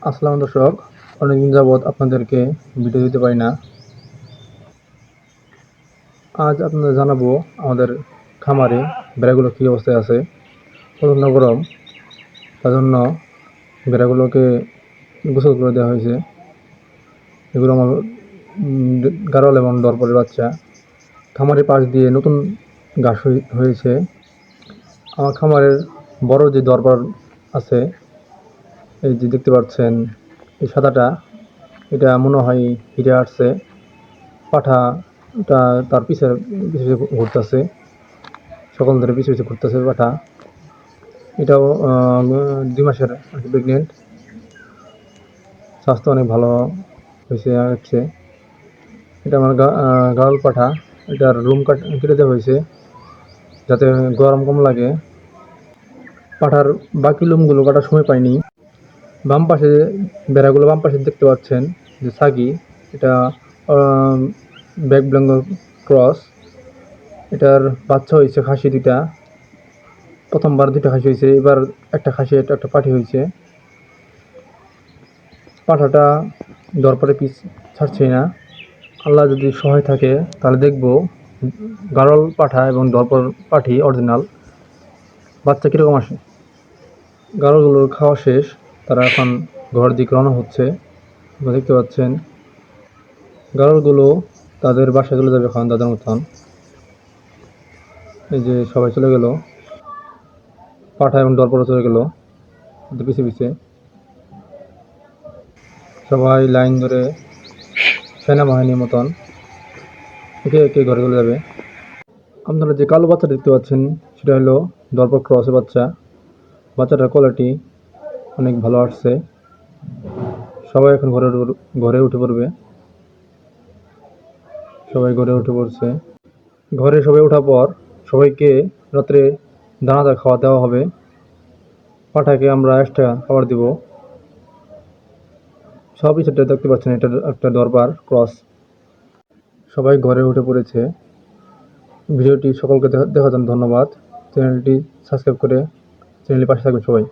আসসালাম দর্শক, অনেকদিন যাবৎ আপনাদেরকে ভিডিও দিতে পারি না। আজ আপনাদের জানাবো আমাদের খামারে ভেড়াগুলো কী অবস্থায় আছে। প্রচণ্ড গরম, তার জন্য ভেড়াগুলোকে গোসল করে দেওয়া হয়েছে। এগুলো আমার গাড়ল এবং দরপরের বাচ্চা। খামারের পাশ দিয়ে নতুন ঘাস হয়েছে। আমার খামারের বড় যে দরবার আছে, এই যে দেখতে পাচ্ছেন এই সাদাটা, এটা মনে হয় হিরে আসছে। পাঠাটা তার পিছে পিছে ঘুরতেছে, সকল ধরে পিছে পিছে ঘুরতেছে পাঠা। এটাও 2 মাসের প্রেগনেন্ট। স্বাস্থ্য অনেক ভালো হয়েছে হচ্ছে। এটা আমার গাড়ল পাঠা। এটার রুম কেটে দেওয়া হয়েছে যাতে গরম কম লাগে। পাঠার বাকি লোমগুলো কাটার সময় পাইনি। বাম পাশে বেড়াগুলো বাম পাশে দেখতে পাচ্ছেন যে সাগি, এটা ব্যাক বেঙ্গল ক্রস। এটার বাচ্চা হয়েছে খাসি 2টা। প্রথমবার 2টা খাসি হয়েছে, এবার একটা খাসি একটা পাঠি হয়েছে। পাঠাটা দরপরে পিস ছাড়ছেই না। আল্লাহ যদি সহায় থাকে তাহলে দেখব গাড়ল পাঠা এবং দরপর পাঠি অরিজিনাল বাচ্চা কীরকম আসে। গাড়লগুলোর খাওয়া শেষ, তারা এখন ঘরের দিকে রওনা হচ্ছে। দেখতে পাচ্ছেন গাড়লগুলো তাদের বাসায় চলে যাবে এখন দাদার মতন। এই যে সবাই চলে গেল, পাঠা এবং দরপরও চলে গেল পিছে পিছে। সবাই লাইন ধরে সেনাবাহিনীর মতন একে একে ঘরে চলে যাবে। আপনারা যে কালো বাচ্চা দেখতে পাচ্ছেন সেটা হলো দরপর ক্রসের বাচ্চা। বাচ্চাটার কোয়ালিটি অনেক ভালো আসছে। সবাই এখন ঘরে উঠে পড়বে। সবাই ঘরে উঠে পড়ছে। ঘরে সবাই ওঠার পর সবাইকে রাত্রে দানাদার খাওয়া দেওয়া হবে। পাঠাকে আমরা এক্সট্রা খাবার দিব। সব কিছুটা দেখতে পাচ্ছেন, এটা একটা দরবার ক্রস। সবাই ঘরে উঠে পড়েছে। ভিডিওটি সকলকে দেখার জন্য ধন্যবাদ। চ্যানেলটি সাবস্ক্রাইব করে চ্যানেলের পাশে থাকবেন সবাই।